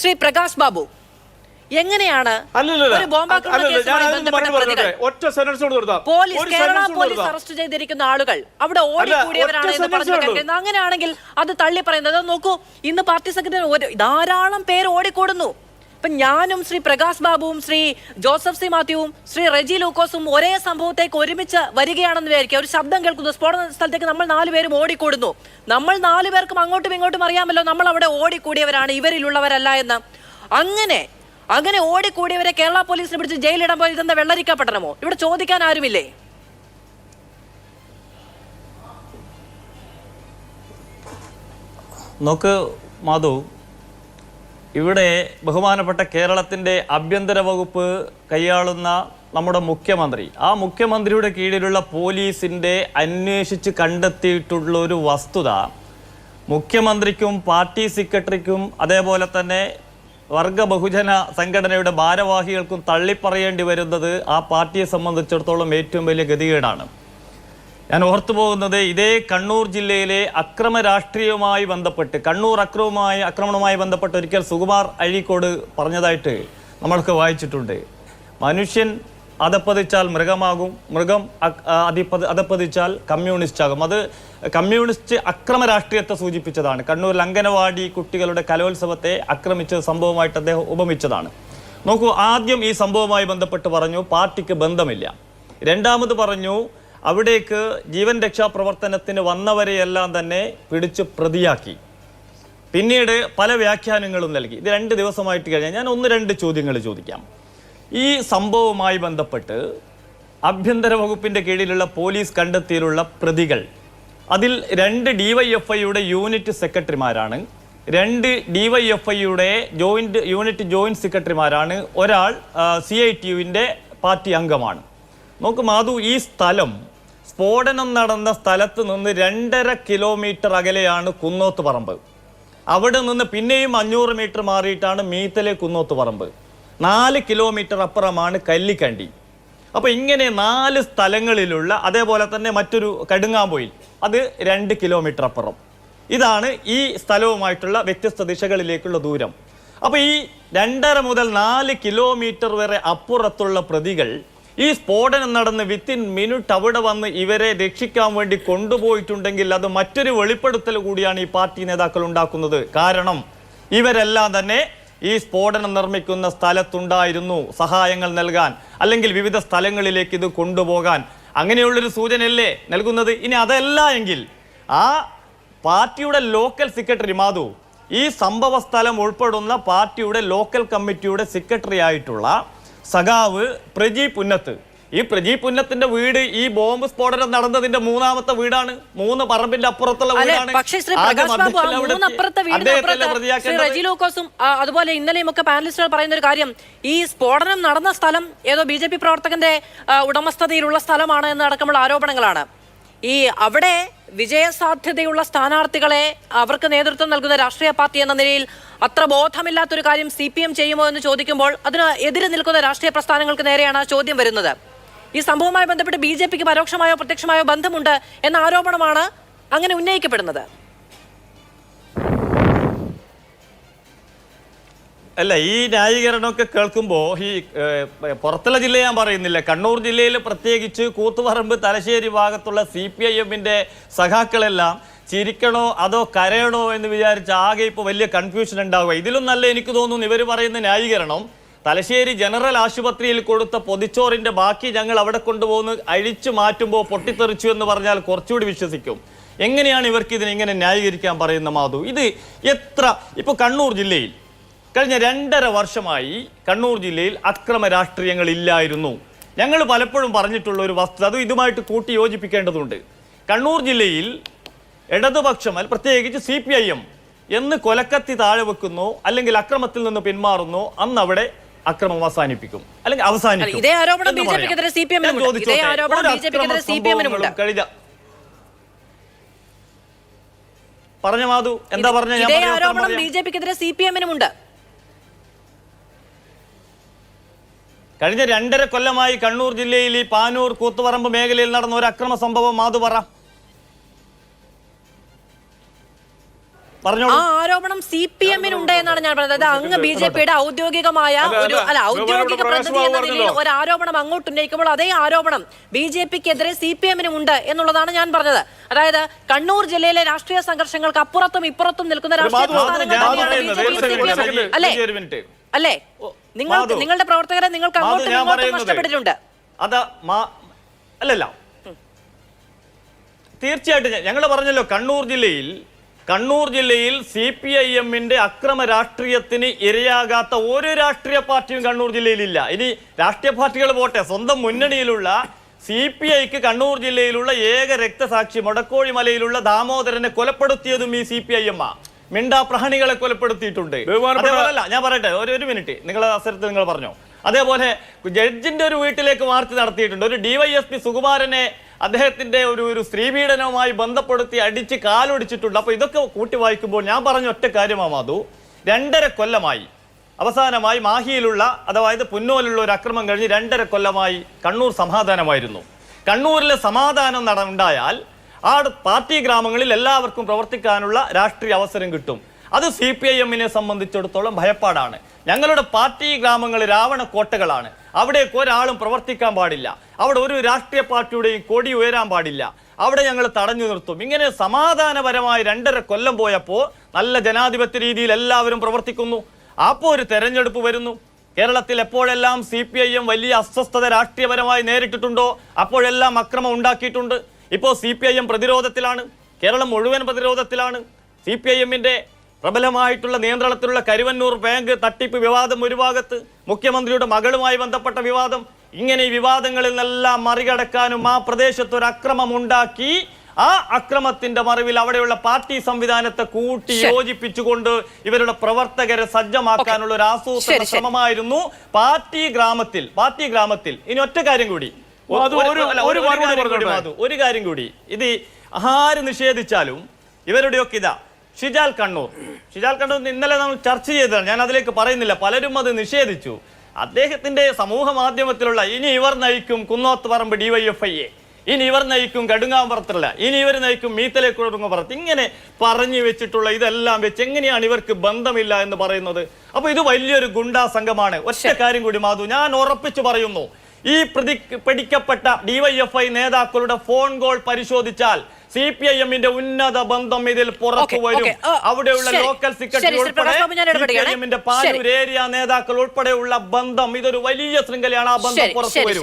ശ്രീ പ്രകാശ് ബാബു, എങ്ങനെയാണ് ഒരു ബോംബാക്രമണ കേസുമായി ബന്ധപ്പെട്ട പ്രതികൾ കേരള പോലീസ് അറസ്റ്റ് ചെയ്തിരിക്കുന്ന ആളുകൾ അവിടെ ഓടിക്കൂടിയവരാണ് എന്ന് പറഞ്ഞു? അങ്ങനെയാണെങ്കിൽ അത് തള്ളി പറയുന്നത് നോക്കൂ, ഇന്ന് പാർട്ടി സെക്രട്ടറി ധാരാളം പേര് ഓടിക്കൂടുന്നു. ഇപ്പൊ ഞാനും ശ്രീ പ്രകാശ് ബാബുവും ശ്രീ ജോസഫ് സി മാത്യുവും ശ്രീ റെജി ലൂക്കോസും ഒരേ സംഭവത്തേക്ക് ഒരുമിച്ച് വരികയാണെന്ന് വിചാരിക്കുക. ഒരു ശബ്ദം കേൾക്കുന്നു, സ്ഫോടന സ്ഥലത്തേക്ക് നമ്മൾ 4 പേരും ഓടിക്കൂടുന്നു. നമ്മൾ 4 പേർക്കും അങ്ങോട്ടും ഇങ്ങോട്ടും അറിയാമല്ലോ നമ്മൾ അവിടെ ഓടിക്കൂടിയവരാണ്, ഇവരിലുള്ളവരല്ല എന്ന്. അങ്ങനെ ഓടിക്കൂടിയവരെ കേരള പോലീസിനെ പിടിച്ച് ജയിലിടാൻ പോയി ഇതെന്താ വെള്ളരിക്ക പട്ടണമോ? ഇവിടെ ചോദിക്കാൻ ആരുമില്ലേ? നോക്ക് മാധു, ഇവിടെ ബഹുമാനപ്പെട്ട കേരളത്തിൻ്റെ ആഭ്യന്തര വകുപ്പ് കൈയാളുന്ന നമ്മുടെ മുഖ്യമന്ത്രി, ആ മുഖ്യമന്ത്രിയുടെ കീഴിലുള്ള പോലീസിൻ്റെ അന്വേഷിച്ച് കണ്ടെത്തിയിട്ടുള്ള ഒരു വസ്തുത, മുഖ്യമന്ത്രിക്കും പാർട്ടി സെക്രട്ടറിക്കും അതേപോലെ തന്നെ വർഗ ബഹുജന സംഘടനയുടെ ഭാരവാഹികൾക്കും തള്ളിപ്പറയേണ്ടി വരുന്നത് ആ പാർട്ടിയെ സംബന്ധിച്ചിടത്തോളം ഏറ്റവും വലിയ ഗതികേടാണ്. ഞാൻ ഓർത്തു പോകുന്നത് ഇതേ കണ്ണൂർ ജില്ലയിലെ അക്രമ രാഷ്ട്രീയവുമായി ബന്ധപ്പെട്ട്, കണ്ണൂർ ആക്രമണവുമായി ബന്ധപ്പെട്ട് ഒരിക്കൽ സുകുമാർ അഴീക്കോട് പറഞ്ഞതായിട്ട് നമ്മൾക്ക് വായിച്ചിട്ടുണ്ട്. മനുഷ്യൻ അധപ്പതിച്ചാൽ മൃഗമാകും, മൃഗം അധപ്പതിച്ചാൽ കമ്മ്യൂണിസ്റ്റ് ആകും. അത് കമ്മ്യൂണിസ്റ്റ് അക്രമ രാഷ്ട്രീയത്തെ സൂചിപ്പിച്ചതാണ്. കണ്ണൂരിൽ അംഗനവാടി കുട്ടികളുടെ കലോത്സവത്തെ ആക്രമിച്ച സംഭവമായിട്ട് അദ്ദേഹം ഉപമിച്ചതാണ്. നോക്കൂ, ആദ്യം ഈ സംഭവവുമായി ബന്ധപ്പെട്ട് പറഞ്ഞു പാർട്ടിക്ക് ബന്ധമില്ല. രണ്ടാമത് പറഞ്ഞു അവിടേക്ക് ജീവൻ രക്ഷാ പ്രവർത്തനത്തിന് വന്നവരെയെല്ലാം തന്നെ പിടിച്ച് പ്രതിയാക്കി. പിന്നീട് പല വ്യാഖ്യാനങ്ങളും നൽകി. ഇത് 2 ദിവസമായിട്ട് കഴിഞ്ഞാൽ ഞാൻ 1-2 ചോദ്യങ്ങൾ ചോദിക്കാം. ഈ സംഭവവുമായി ബന്ധപ്പെട്ട് ആഭ്യന്തര വകുപ്പിൻ്റെ കീഴിലുള്ള പോലീസ് കണ്ടെത്തിയുള്ള പ്രതികൾ, അതിൽ 2 DYFIയുടെ യൂണിറ്റ് സെക്രട്ടറിമാരാണ്, 2 DYFIയുടെ ജോയിന്റ് സെക്രട്ടറിമാരാണ്, ഒരാൾ CITUവിൻ്റെ പാർട്ടി അംഗമാണ്. നോക്ക് മാധു, ഈ സ്ഥലം, സ്ഫോടനം നടന്ന സ്ഥലത്ത് നിന്ന് 2.5 കിലോമീറ്റർ അകലെയാണ് കുന്നോത്ത് പറമ്പ്. അവിടെ നിന്ന് പിന്നെയും 500 മീറ്റർ മാറിയിട്ടാണ് മീത്തലെ കുന്നോത്ത് പറമ്പ്. 4 കിലോമീറ്റർ അപ്പുറമാണ് കല്ലിക്കണ്ടി. അപ്പോൾ ഇങ്ങനെ 4 സ്ഥലങ്ങളിലുള്ള, അതേപോലെ തന്നെ മറ്റൊരു കടുങ്ങാമ്പൊയിൽ, അത് 2 കിലോമീറ്റർ അപ്പുറം. ഇതാണ് ഈ സ്ഥലവുമായിട്ടുള്ള വ്യത്യസ്ത ദിശകളിലേക്കുള്ള ദൂരം. അപ്പോൾ ഈ 2.5 മുതൽ 4 കിലോമീറ്റർ വരെ അപ്പുറത്തുള്ള പ്രതികൾ ഈ സ്ഫോടനം നടന്ന് വിത്തിൻ മിനിറ്റ് അവിടെ വന്ന് ഇവരെ രക്ഷിക്കാൻ വേണ്ടി കൊണ്ടുപോയിട്ടുണ്ടെങ്കിൽ അത് മറ്റൊരു വെളിപ്പെടുത്തൽ കൂടിയാണ് ഈ പാർട്ടി നേതാക്കൾ ഉണ്ടാക്കുന്നത്. കാരണം ഇവരെല്ലാം തന്നെ ഈ സ്ഫോടനം നിർമ്മിക്കുന്ന സ്ഥലത്തുണ്ടായിരുന്നു, സഹായങ്ങൾ നൽകാൻ അല്ലെങ്കിൽ വിവിധ സ്ഥലങ്ങളിലേക്ക് ഇത് കൊണ്ടുപോകാൻ. അങ്ങനെയുള്ളൊരു സൂചനയല്ലേ നൽകുന്നത്? ഇനി അതല്ല എങ്കിൽ ആ പാർട്ടിയുടെ ലോക്കൽ സെക്രട്ടറി മാധു, ഈ സംഭവ സ്ഥലം ഉൾപ്പെടുന്ന പാർട്ടിയുടെ ലോക്കൽ കമ്മിറ്റിയുടെ സെക്രട്ടറി ആയിട്ടുള്ള സഖാവ് പ്രജി പുന്നത്ത്, ഈ പ്രജി പുന്നത്തിന്റെ വീട് ഈ ബോംബ് സ്ഫോടനം നടന്നതിന്റെ 3ാമത്തെ വീടാണ്. 3 പറമ്പിന്റെ അപ്പുറത്തുള്ള വീടാണ്. അതുപോലെ ഇന്നലെയും ഒക്കെ പാനലിസ്റ്റുകൾ പറയുന്ന ഒരു കാര്യം, ഈ സ്ഫോടനം നടന്ന സ്ഥലം ഏതോ BJP പ്രവർത്തകന്റെ ഉടമസ്ഥതയിലുള്ള സ്ഥലമാണ് എന്നടക്കമുള്ള ആരോപണങ്ങളാണ്. ഈ അവിടെ വിജയസാധ്യതയുള്ള സ്ഥാനാർത്ഥികളെ അവർക്ക് നേതൃത്വം നൽകുന്ന രാഷ്ട്രീയ പാർട്ടി എന്ന നിലയിൽ അത്ര ബോധമില്ലാത്തൊരു കാര്യം CPM ചെയ്യുമോ എന്ന് ചോദിക്കുമ്പോൾ അതിന് എതിരെ നിൽക്കുന്ന രാഷ്ട്രീയ പ്രസ്ഥാനങ്ങൾക്ക് നേരെയാണ് ആ ചോദ്യം വരുന്നത്. ഈ സംഭവവുമായി ബന്ധപ്പെട്ട് BJPക്ക് പരോക്ഷമായോ പ്രത്യക്ഷമായോ ബന്ധമുണ്ട് എന്ന ആരോപണമാണ് അങ്ങനെ ഉന്നയിക്കപ്പെടുന്നത്. അല്ല, ഈ ന്യായീകരണമൊക്കെ കേൾക്കുമ്പോൾ ഈ പുറത്തുള്ള ജില്ല ഞാൻ പറയുന്നില്ല, കണ്ണൂർ ജില്ലയിൽ പ്രത്യേകിച്ച് കൂത്തുപറമ്പ് തലശ്ശേരി ഭാഗത്തുള്ള CPIMന്റെ സഖാക്കളെല്ലാം ചിരിക്കണോ അതോ കരയണോ എന്ന് വിചാരിച്ച് ആകെ ഇപ്പോൾ വലിയ കൺഫ്യൂഷൻ ഉണ്ടാവുക. ഇതിലും നല്ല എനിക്ക് തോന്നുന്നു ഇവർ പറയുന്ന ന്യായീകരണം, തലശ്ശേരി ജനറൽ ആശുപത്രിയിൽ കൊടുത്ത പൊതിച്ചോറിൻ്റെ ബാക്കി ഞങ്ങൾ അവിടെ കൊണ്ടുപോകുന്ന അഴിച്ചു മാറ്റുമ്പോൾ പൊട്ടിത്തെറിച്ചു എന്ന് പറഞ്ഞാൽ കുറച്ചുകൂടി വിശ്വസിക്കും. എങ്ങനെയാണ് ഇവർക്ക് ഇതിനെങ്ങനെ ന്യായീകരിക്കാൻ പറയുന്ന മാധു? ഇത് എത്ര ഇപ്പോൾ കണ്ണൂർ ജില്ലയിൽ കഴിഞ്ഞ 2.5 വർഷമായി കണ്ണൂർ ജില്ലയിൽ അക്രമ രാഷ്ട്രീയങ്ങൾ ഇല്ലായിരുന്നു. ഞങ്ങൾ പലപ്പോഴും പറഞ്ഞിട്ടുള്ള ഒരു വസ്തുത, അത് ഇതുമായിട്ട് കൂട്ടി യോജിപ്പിക്കേണ്ടതുണ്ട്. കണ്ണൂർ ജില്ലയിൽ ഇടതുപക്ഷം, പ്രത്യേകിച്ച് CPIM എന്ന് കൊലക്കത്തി താഴെ വെക്കുന്നു അല്ലെങ്കിൽ അക്രമത്തിൽ നിന്ന് പിന്മാറുന്നു, അന്ന് അവിടെ അക്രമം അവസാനിപ്പിക്കും അല്ലെങ്കിൽ അവസാനിക്കും. പറഞ്ഞ മാധു എന്താ പറഞ്ഞ? BJPക്കെതിരെ CPM-നുമുണ്ട്. കഴിഞ്ഞ 2.5 കൊല്ലമായി കണ്ണൂർ ജില്ലയിൽ ഈ പാനൂർ കൂത്തുപറമ്പ് മേഖലയിൽ നടന്ന ഒരു അക്രമ സംഭവം മാധു പറ. പറഞ്ഞോളൂ. ആ ആരോപണം CPM-നുണ്ട് എന്നാണ് ഞാൻ പറഞ്ഞത്. അങ്ങ് BJP-യുടെ ഔദ്യോഗികമായ ഔദ്യോഗിക പ്രതിനിധി എന്ന നിലയിൽ ഒരു ആരോപണം അങ്ങോട്ട് ഉന്നയിക്കുമ്പോൾ അതേ ആരോപണം BJP-ക്കെതിരെ CPM-നും ഉണ്ട് എന്നുള്ളതാണ് ഞാൻ പറഞ്ഞത്. അതായത് കണ്ണൂർ ജില്ലയിലെ രാഷ്ട്രീയ സംഘർഷങ്ങൾക്ക് അപ്പുറത്തും ഇപ്പുറത്തും നിൽക്കുന്ന രാഷ്ട്രീയ അല്ലേ? നിങ്ങളുടെ പ്രവർത്തകരെ നിങ്ങൾക്ക് അങ്ങോട്ടും ഇങ്ങോട്ടും നഷ്ടപ്പെട്ടിട്ടുണ്ട്. അല്ലല്ല, തീർച്ചയായിട്ടും ഞങ്ങൾ പറഞ്ഞല്ലോ, കണ്ണൂർ ജില്ലയിൽ CPIM-ന്റെ അക്രമ രാഷ്ട്രീയത്തിന് ഇരയാകാത്ത ഒരു രാഷ്ട്രീയ പാർട്ടിയും കണ്ണൂർ ജില്ലയിലില്ല. ഇനി രാഷ്ട്രീയ പാർട്ടികൾ പോട്ടെ, സ്വന്തം മുന്നണിയിലുള്ള CPI-ക്ക് കണ്ണൂർ ജില്ലയിലുള്ള ഏക രക്തസാക്ഷി മൊടക്കോഴി മലയിലുള്ള ദാമോദരനെ കൊലപ്പെടുത്തിയതും ഈ CPIM മിണ്ടാ പ്രഹണികളെ കൊലപ്പെടുത്തിയിട്ടുണ്ട്. അതേപോലല്ല, ഞാൻ പറയട്ടെ, ഒരു മിനിറ്റ്, നിങ്ങളെ അവസരത്തിൽ നിങ്ങൾ പറഞ്ഞോ. അതേപോലെ ജഡ്ജിന്റെ ഒരു വീട്ടിലേക്ക് മാർച്ച് നടത്തിയിട്ടുണ്ട്. ഒരു DYSP സുകുമാരനെ അദ്ദേഹത്തിന്റെ ഒരു സ്ത്രീപീഡനവുമായി ബന്ധപ്പെടുത്തി അടിച്ച് കാലൊടിച്ചിട്ടുണ്ട്. അപ്പൊ ഇതൊക്കെ കൂട്ടി വായിക്കുമ്പോൾ ഞാൻ പറഞ്ഞ ഒറ്റ കാര്യമാ മാധു, 2.5 കൊല്ലമായി അവസാനമായി മാഹിയിലുള്ള, അതായത് പുന്നോലുള്ള ഒരു അക്രമം കഴിഞ്ഞ് 2.5 കൊല്ലമായി കണ്ണൂർ സമാധാനമായിരുന്നു. കണ്ണൂരിലെ സമാധാനം ഉണ്ടായാൽ ആ പാർട്ടി ഗ്രാമങ്ങളിൽ എല്ലാവർക്കും പ്രവർത്തിക്കാനുള്ള രാഷ്ട്രീയ അവസരം കിട്ടും. അത് CPIM-നെ സംബന്ധിച്ചിടത്തോളം ഭയപ്പാടാണ്. ഞങ്ങളുടെ പാർട്ടി ഗ്രാമങ്ങൾ രാവണ കോട്ടകളാണ്. അവിടേക്ക് ഒരാളും പ്രവർത്തിക്കാൻ പാടില്ല. അവിടെ ഒരു രാഷ്ട്രീയ പാർട്ടിയുടെയും കൊടി ഉയരാൻ പാടില്ല. അവിടെ ഞങ്ങൾ തടഞ്ഞു നിർത്തും. ഇങ്ങനെ സമാധാനപരമായി 2.5 കൊല്ലം പോയപ്പോൾ നല്ല ജനാധിപത്യ രീതിയിൽ എല്ലാവരും പ്രവർത്തിക്കുന്നു. അപ്പോൾ ഒരു തെരഞ്ഞെടുപ്പ് വരുന്നു. കേരളത്തിൽ എപ്പോഴെല്ലാം CPIM വലിയ അസ്വസ്ഥത രാഷ്ട്രീയപരമായി നേരിട്ടിട്ടുണ്ടോ അപ്പോഴെല്ലാം അക്രമം ഉണ്ടാക്കിയിട്ടുണ്ട്. ഇപ്പോൾ CPIM പ്രതിരോധത്തിലാണ്, കേരളം മുഴുവൻ പ്രതിരോധത്തിലാണ്. CPIM-ന്റെ പ്രബലമായിട്ടുള്ള നിയന്ത്രണത്തിലുള്ള കരുവന്നൂർ ബാങ്ക് തട്ടിപ്പ് വിവാദം ഒരു ഭാഗത്ത്, മുഖ്യമന്ത്രിയുടെ മകളുമായി ബന്ധപ്പെട്ട വിവാദം, ഇങ്ങനെ ഈ വിവാദങ്ങളിൽ നിന്നെല്ലാം മറികടക്കാനും ആ പ്രദേശത്ത് ഒരു അക്രമം ഉണ്ടാക്കി ആ അക്രമത്തിന്റെ മറവിൽ അവിടെയുള്ള പാർട്ടി സംവിധാനത്തെ കൂട്ടി യോജിപ്പിച്ചുകൊണ്ട് ഇവരുടെ പ്രവർത്തകരെ സജ്ജമാക്കാനുള്ള ഒരു ആസൂത്രണ ശ്രമമായിരുന്നു പാർട്ടി ഗ്രാമത്തിൽ. ഇനി ഒറ്റ കാര്യം കൂടി, ഒരു കാര്യം കൂടി, ഇത് ആര് നിഷേധിച്ചാലും ഇവരുടെയൊക്കെ ഷിജാൽ കണ്ണൂർ ഇന്നലെ നമ്മൾ ചർച്ച ചെയ്തതാണ്, ഞാൻ അതിലേക്ക് പറയുന്നില്ല. പലരും അത് നിഷേധിച്ചു. അദ്ദേഹത്തിന്റെ സമൂഹ മാധ്യമത്തിലുള്ള ഇനി ഇവർ നയിക്കും കുന്നോത്ത് പറമ്പ് DYFI-യെ, ഇനി ഇവർ നയിക്കും കടുങ്ങാമ്പുറത്തല്ല, ഇനി ഇവർ നയിക്കും മീത്തലേക്കുറങ്ങുപുറത്ത്, ഇങ്ങനെ പറഞ്ഞു വെച്ചിട്ടുള്ള ഇതെല്ലാം വെച്ച് എങ്ങനെയാണ് ഇവർക്ക് ബന്ധമില്ല എന്ന് പറയുന്നത്? അപ്പൊ ഇത് വലിയൊരു ഗുണ്ടാ സംഘമാണ്. ഒറ്റ കാര്യം കൂടി മാധു, ഞാൻ ഉറപ്പിച്ചു പറയുന്നു, ഈ പിടിക്കപ്പെട്ട DYFI നേതാക്കളുടെ ഫോൺ കോൾ പരിശോധിച്ചാൽ CPIM-ന്റെ ഉന്നത ബന്ധം ഇതിൽ പുറത്തു വരും. അവിടെയുള്ള ലോക്കൽ സെക്രട്ടറി ഉൾപ്പെടെ CPIM-ന്റെ പാനൂർ ഏരിയ നേതാക്കൾ ഉൾപ്പെടെയുള്ള ബന്ധം, ഇതൊരു വലിയ ശൃംഖലയാണ്. ആ ബന്ധം പുറത്തു വരും.